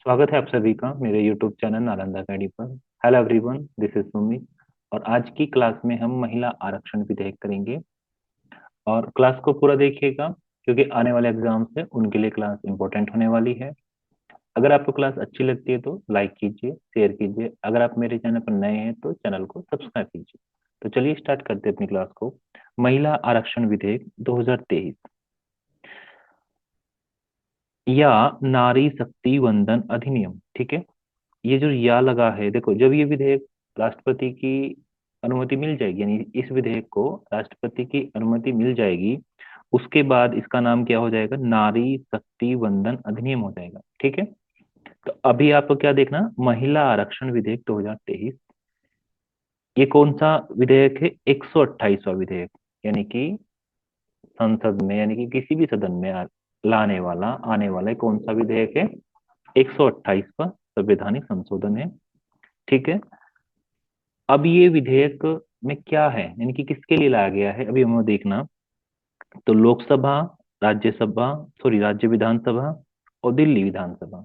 स्वागत है आप सभी का मेरे YouTube चैनल नालंदा अकेडमी पर। Hello everyone, this is Sumit. और आज की क्लास में हम महिला आरक्षण विधेयक करेंगे। और क्लास को पूरा देखिएगा, क्योंकि आने वाले एग्जाम से उनके लिए क्लास इंपॉर्टेंट होने वाली है। अगर आपको क्लास अच्छी लगती है तो लाइक कीजिए, शेयर कीजिए। अगर आप मेरे चैनल पर नए हैं तो चैनल को सब्सक्राइब कीजिए। तो चलिए स्टार्ट करते हैं अपनी क्लास को। महिला आरक्षण विधेयक 2023 या नारी शक्ति वंदन अधिनियम। ठीक है, ये जो या लगा है, देखो, जब ये विधेयक राष्ट्रपति की अनुमति मिल जाएगी, यानी इस विधेयक को राष्ट्रपति की अनुमति मिल जाएगी, उसके बाद इसका नाम क्या हो जाएगा? नारी शक्ति वंदन अधिनियम हो जाएगा। ठीक है, तो अभी आपको क्या देखना, महिला आरक्षण विधेयक 2023। ये कौन सा विधेयक है? 128वां विधेयक, यानी कि संसद में, यानी कि किसी भी सदन में लाने वाला, आने वाला कौन सा विधेयक है? 128वां संवैधानिक संशोधन है। ठीक है, अब ये विधेयक में क्या है, यानी कि किसके लिए लाया गया है, अभी हमें देखना। तो लोकसभा, राज्यसभा, सॉरी, राज्य विधानसभा और दिल्ली विधानसभा,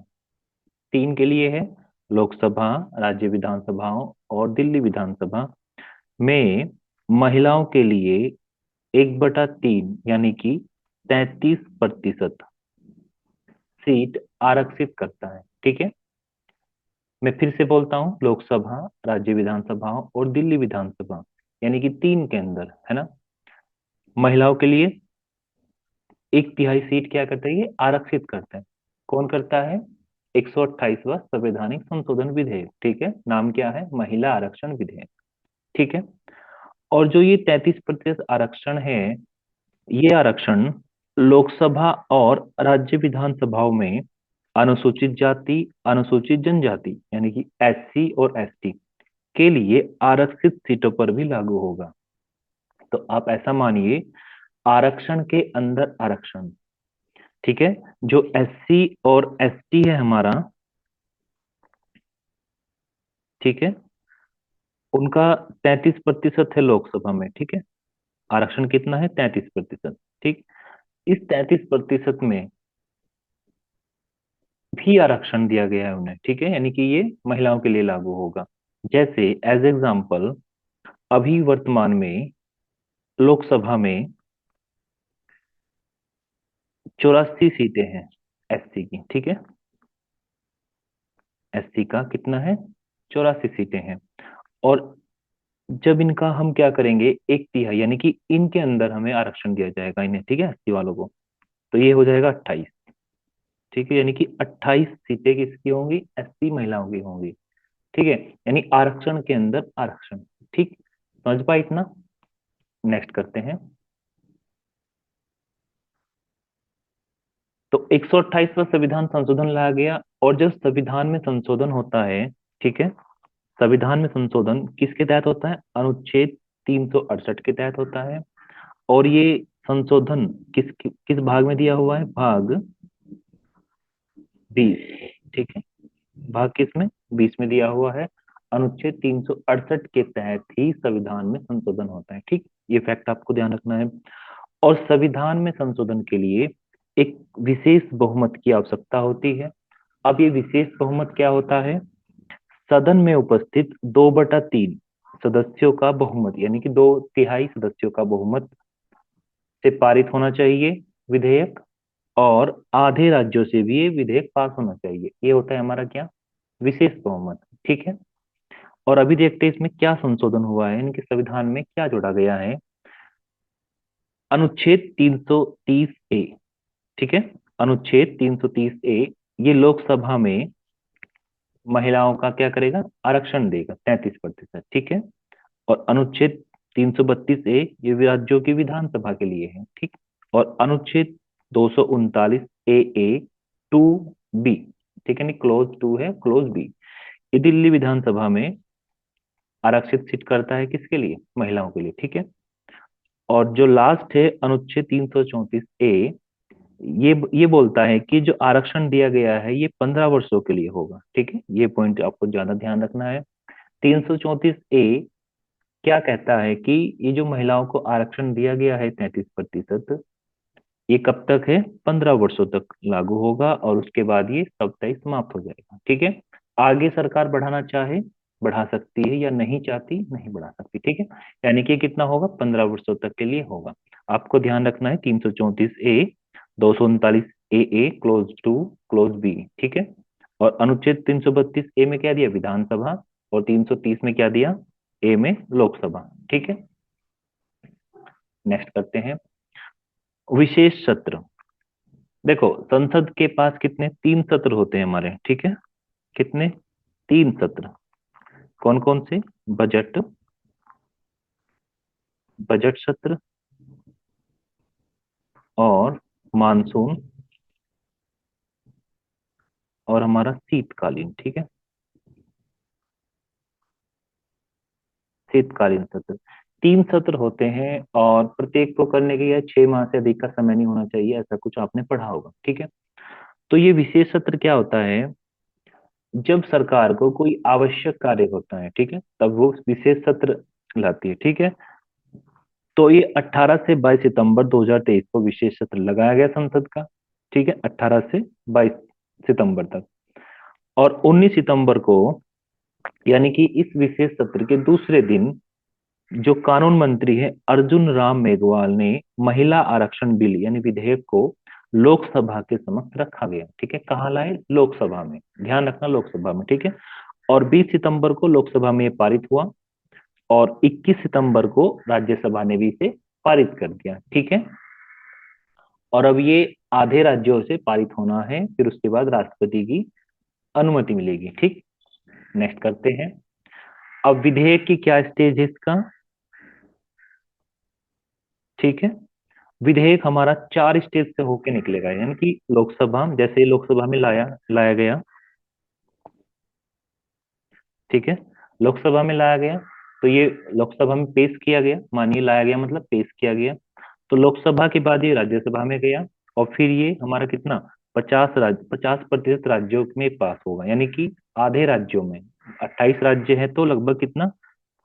तीन के लिए है। लोकसभा, राज्य विधानसभाओं और दिल्ली विधानसभा में महिलाओं के लिए 1/3, यानी कि 33% सीट आरक्षित करता है। ठीक है, मैं फिर से बोलता हूँ, लोकसभा, राज्य विधानसभाओं और दिल्ली विधानसभा, यानी कि तीन के अंदर, है ना, महिलाओं के लिए 1/3 सीट क्या करता है? ये आरक्षित करता है। कौन करता है? 128वां संवैधानिक संशोधन विधेयक। ठीक है, नाम क्या है? महिला आरक्षण विधेयक। ठीक है, और जो ये 33% आरक्षण है, ये आरक्षण लोकसभा और राज्य विधानसभाओं में अनुसूचित जाति, अनुसूचित जनजाति, यानी कि एससी और एसटी के लिए आरक्षित सीटों पर भी लागू होगा। तो आप ऐसा मानिए, आरक्षण के अंदर आरक्षण। ठीक है, जो एससी और एसटी है हमारा, ठीक है, उनका 33% है लोकसभा में। ठीक है, आरक्षण कितना है? 33%। ठीक, इस 33% में भी आरक्षण दिया गया है उन्हें। ठीक है, यानी कि ये महिलाओं के लिए लागू होगा। जैसे एज एग्जाम्पल, अभी वर्तमान में लोकसभा में 84 सीटें हैं एससी की। ठीक है, एससी का कितना है? 84 सीटें हैं। और जब इनका हम क्या करेंगे, 1/3, यानी कि इनके अंदर हमें आरक्षण दिया जाएगा इन्हें, ठीक है, एससी वालों को, तो ये हो जाएगा 28। ठीक है, यानी कि 28 सीटें किसकी होंगी? एससी महिलाओं की होंगी। ठीक है, यानी आरक्षण के अंदर आरक्षण। ठीक, समझ पाए इतना? नेक्स्ट करते हैं। तो 128वां संविधान संशोधन लाया गया, और जब संविधान में संशोधन होता है, ठीक है, संविधान में संशोधन किसके तहत होता है? अनुच्छेद 368 के तहत होता है। और ये संशोधन किस किस भाग में दिया हुआ है? भाग 20। ठीक है, भाग किस में? 20 में दिया हुआ है। अनुच्छेद 368 के तहत ही संविधान में संशोधन होता है। ठीक, ये फैक्ट आपको ध्यान रखना है। और संविधान में संशोधन के लिए एक विशेष बहुमत की आवश्यकता होती है। अब ये विशेष बहुमत क्या होता है? सदन में उपस्थित 2/3 सदस्यों का बहुमत, यानी कि 2/3 सदस्यों का बहुमत से पारित होना चाहिए विधेयक। और आधे राज्यों से भी ये विधेयक पास होना चाहिए। ये होता है हमारा क्या? विशेष बहुमत। ठीक है, और अभी देखते हैं इसमें क्या संशोधन हुआ है, इनके संविधान में क्या जोड़ा गया है। अनुच्छेद 330 ए। ठीक है, अनुच्छेद 330 ए, ये लोकसभा में महिलाओं का क्या करेगा? आरक्षण देगा 33%। ठीक है, और अनुच्छेद 332 ए, ये भी राज्यों की विधानसभा के लिए है। ठीक, और अनुच्छेद 239 ए 2 बी, ठीक है, नहीं, क्लोज 2 है, क्लोज बी, ये दिल्ली विधानसभा में आरक्षित सीट करता है, किसके लिए? महिलाओं के लिए। ठीक है, और जो लास्ट है अनुच्छेद 334 ए, ये बोलता है कि जो आरक्षण दिया गया है ये 15 वर्षों के लिए होगा। ठीक है, ये पॉइंट आपको ज्यादा ध्यान रखना है। 334 ए क्या कहता है कि ये जो महिलाओं को आरक्षण दिया गया है 33%, ये कब तक है? 15 वर्षों तक लागू होगा और उसके बाद ये सबटाइप समाप्त हो जाएगा। ठीक है। आगे सरकार बढ़ाना चाहे बढ़ा सकती है, या नहीं चाहती नहीं बढ़ा सकती। ठीक है। यानी कि कितना होगा? 15 वर्षों तक के लिए होगा। आपको ध्यान रखना है 334 ए, 239 ए क्लोज टू क्लोज बी। ठीक है। और अनुच्छेद 332 ए में क्या दिया? विधानसभा। और 330 में क्या दिया? ए में लोकसभा। ठीक है। नेक्स्ट करते हैं विशेष सत्र। देखो, संसद के पास कितने? 3 सत्र होते हैं हमारे। ठीक है। कितने? 3 सत्र। कौन कौन से? बजट, बजट सत्र, और मानसून, और हमारा शीतकालीन। ठीक है। शीतकालीन सत्र। 3 सत्र होते हैं, और प्रत्येक को करने के लिए 6 माह से अधिक का समय नहीं होना चाहिए, ऐसा कुछ आपने पढ़ा होगा। ठीक है। तो ये विशेष सत्र क्या होता है? जब सरकार को कोई आवश्यक कार्य होता है, ठीक है, तब वो विशेष सत्र लाती है। ठीक है। तो ये 18 से 22 सितंबर 2023 को विशेष सत्र लगाया गया संसद का। ठीक है। 18 से 22 सितंबर तक। और 19 सितंबर को, यानी कि इस विशेष सत्र के दूसरे दिन, जो कानून मंत्री है अर्जुन राम मेघवाल ने महिला आरक्षण बिल यानी विधेयक को लोकसभा के समक्ष रखा गया। ठीक है। कहाँ लाए? लोकसभा में। ध्यान रखना, लोकसभा में। ठीक है। और 20 सितंबर को लोकसभा में ये पारित हुआ, और 21 सितंबर को राज्यसभा ने भी इसे पारित कर दिया। ठीक है। और अब ये आधे राज्यों से पारित होना है, फिर उसके बाद राष्ट्रपति की अनुमति मिलेगी। ठीक। नेक्स्ट करते हैं। अब विधेयक की क्या स्टेज है इसका? ठीक है। विधेयक हमारा 4 स्टेज से होके निकलेगा, यानी कि लोकसभा, जैसे लोकसभा में लाया लाया गया। ठीक है। लोकसभा में लाया गया, तो ये लोकसभा में पेश किया गया, मानिए लाया गया मतलब पेश किया गया। तो लोकसभा के बाद ये राज्यसभा में गया, और फिर ये हमारा कितना? 50% राज्यों में पास होगा, यानी कि आधे राज्यों में। 28 राज्य है, तो लगभग कितना?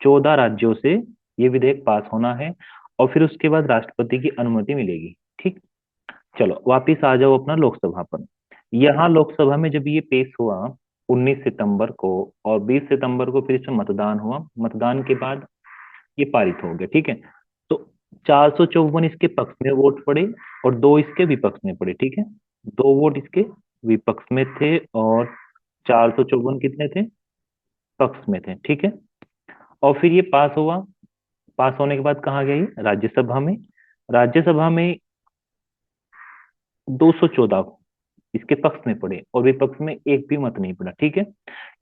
14 राज्यों से ये विधेयक पास होना है, और फिर उसके बाद राष्ट्रपति की अनुमति मिलेगी। ठीक। चलो वापिस आ जाओ अपना लोकसभा पर। यहाँ लोकसभा में जब ये पेश हुआ 19 सितंबर को, और 20 सितंबर को फिर इसमें मतदान हुआ, मतदान के बाद ये पारित हो गया। ठीक है। तो 454 इसके पक्ष में वोट पड़े, और 2 इसके विपक्ष में पड़े। ठीक है। 2 वोट इसके विपक्ष में थे, और 454 कितने थे? पक्ष में थे। ठीक है। और फिर ये पास हुआ। पास होने के बाद कहाँ गई? राज्यसभा में। राज्यसभा में 214 इसके पक्ष में पड़े, और विपक्ष में एक भी मत नहीं पड़ा। ठीक है।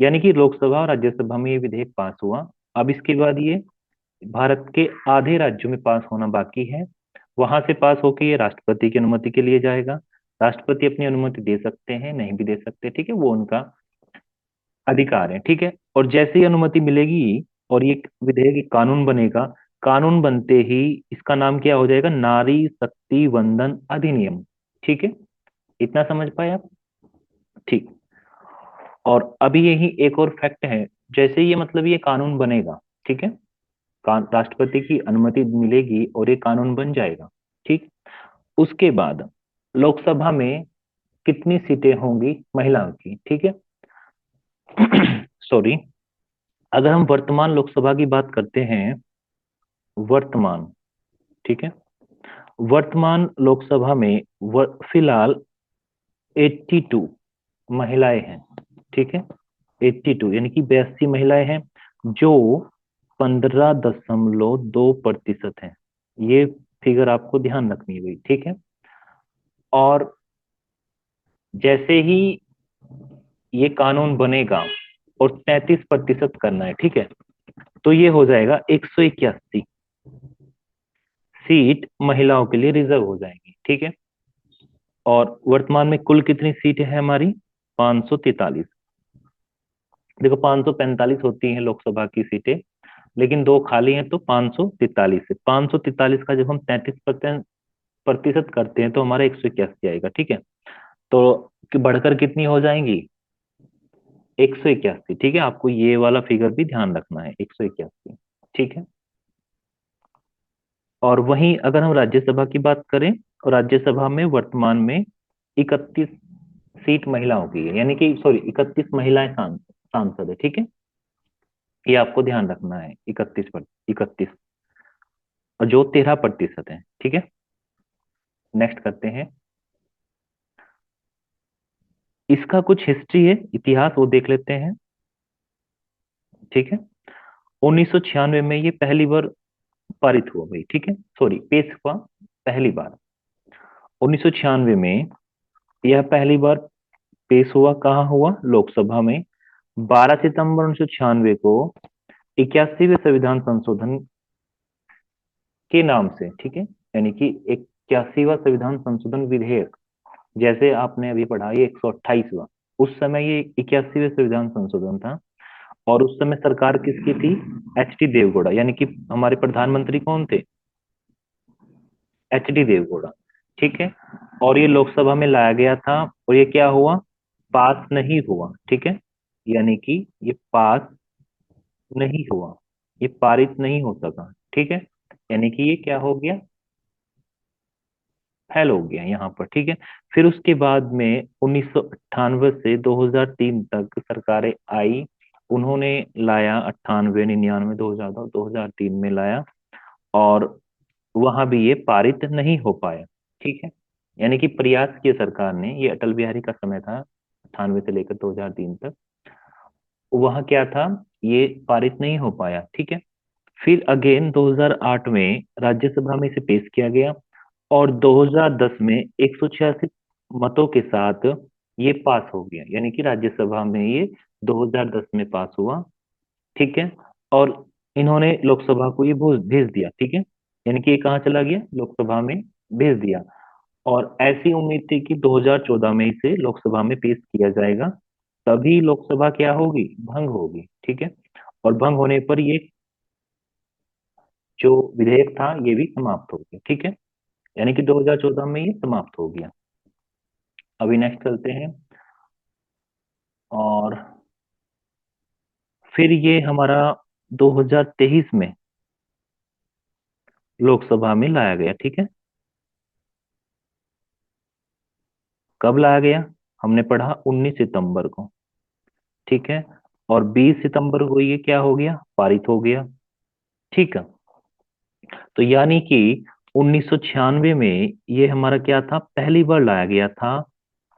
यानी कि लोकसभा और राज्यसभा में ये विधेयक पास हुआ। अब इसके बाद ये भारत के आधे राज्यों में पास होना बाकी है। वहां से पास होकर ये राष्ट्रपति की अनुमति के लिए जाएगा। राष्ट्रपति अपनी अनुमति दे सकते हैं, नहीं भी दे सकते। ठीक है। वो उनका अधिकार है। ठीक है। और जैसे ही अनुमति मिलेगी और ये विधेयक एक कानून बनेगा, कानून बनते ही इसका नाम क्या हो जाएगा? नारी शक्ति वंदन अधिनियम। ठीक है। इतना समझ पाए आप? ठीक। और अभी यही एक और फैक्ट है, जैसे ये मतलब ये कानून बनेगा, ठीक है, राष्ट्रपति की अनुमति मिलेगी और ये कानून बन जाएगा। ठीक। उसके बाद लोकसभा में कितनी सीटें होंगी महिलाओं की? ठीक है। सॉरी। अगर हम वर्तमान लोकसभा की बात करते हैं, वर्तमान, ठीक है, वर्तमान लोकसभा में फिलहाल 82 महिलाएं हैं। ठीक है। 82 यानी कि 82 महिलाएं हैं, जो 15.2% है। ये फिगर आपको ध्यान रखनी है भाई। ठीक है। और जैसे ही ये कानून बनेगा, और 33% करना है, ठीक है, तो ये हो जाएगा 181 सीट महिलाओं के लिए रिजर्व हो जाएंगी। ठीक है। और वर्तमान में कुल कितनी सीट है हमारी? 543। देखो, 545 होती हैं लोकसभा की सीटें, लेकिन 2 खाली हैं, तो 543 है। 543 का जब हम 33% करते हैं, तो हमारा 181 आएगा। ठीक है। तो बढ़कर कितनी हो जाएंगी? 181। ठीक है। आपको ये वाला फिगर भी ध्यान रखना है, 181। ठीक है। और वहीं अगर हम राज्यसभा की बात करें, और राज्यसभा में वर्तमान में 31 सीट महिलाओं की है, यानी कि सॉरी 31 महिलाएं सांसद है, ठीक है। ये आपको ध्यान रखना है, 31, और जो 13% है, ठीक है। नेक्स्ट करते हैं, इसका कुछ हिस्ट्री है, इतिहास, वो देख लेते हैं, ठीक है। 1996 में ये पहली बार पारित हुआ भाई, ठीक है, सॉरी पेश हुआ पहली बार 1996 में। यह पहली बार पेश हुआ, कहाँ हुआ, लोकसभा में। 12 सितंबर 1996 को 81वें संविधान संशोधन के नाम से, ठीक है, यानी कि 81वां संविधान संशोधन विधेयक, जैसे आपने अभी पढ़ा ये 128वां, उस समय ये 81वें संविधान संशोधन था। और उस समय सरकार किसकी थी, एच डी देवगौड़ा, यानी कि हमारे प्रधानमंत्री कौन थे, एच डी देवगौड़ा, ठीक है। और ये लोकसभा में लाया गया था, और ये क्या हुआ, पास नहीं हुआ, ठीक है, यानी कि ये पास नहीं हुआ, ये पारित नहीं हो सका, ठीक है, यानी कि ये क्या हो गया, फेल हो गया यहाँ पर, ठीक है। फिर उसके बाद में 1998 से 2003 तक सरकारें आई, उन्होंने लाया 98, 99, 2000, 2003 में लाया, और वहां भी ये पारित नहीं हो पाया, ठीक है। यानी कि प्रयास किया सरकार ने, ये अटल बिहारी का समय था, 98 से लेकर 2003 तक, वहां क्या था, ये पारित नहीं हो पाया, ठीक है। फिर अगेन 2008 में राज्यसभा में इसे पेश किया गया, और 2010 में 186 मतों के साथ ये पास हो गया, यानी कि राज्यसभा में ये 2010 में पास हुआ, ठीक है। और इन्होंने लोकसभा को ये भेज दिया, ठीक है, यानी कि ये कहाँ चला गया, लोकसभा में भेज दिया। और ऐसी उम्मीद थी कि 2014 में इसे लोकसभा में पेश किया जाएगा, तभी लोकसभा क्या होगी, भंग होगी, ठीक है। और भंग होने पर ये जो विधेयक था ये भी समाप्त हो गया, ठीक है, यानी कि 2014 में ये समाप्त हो गया। अभी नेक्स्ट चलते हैं, और फिर ये हमारा 2023 में लोकसभा में लाया गया, ठीक है। कब लाया गया, हमने पढ़ा 19 सितंबर को, ठीक है। और 20 सितंबर को ये क्या हो गया, पारित हो गया, ठीक है। तो यानी कि 1996 में ये हमारा क्या था, पहली बार लाया गया था,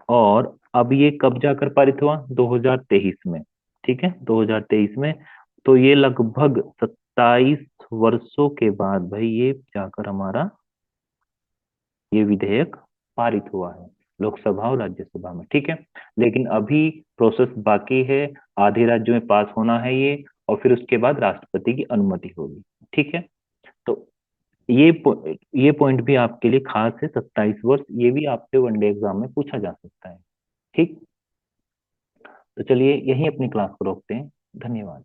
और अब ये कब जाकर पारित हुआ, 2023 में, ठीक है, 2023 में। तो ये लगभग 27 वर्षों के बाद भाई ये जाकर हमारा ये विधेयक पारित हुआ है, लोकसभा और राज्यसभा में, ठीक है। लेकिन अभी प्रोसेस बाकी है, आधे राज्यों में पास होना है ये, और फिर उसके बाद राष्ट्रपति की अनुमति होगी, ठीक है। तो ये पॉइंट भी आपके लिए खास है, 27 वर्ष, ये भी आपसे वनडे एग्जाम में पूछा जा सकता है, ठीक। तो चलिए यहीं अपनी क्लास को रोकते हैं, धन्यवाद।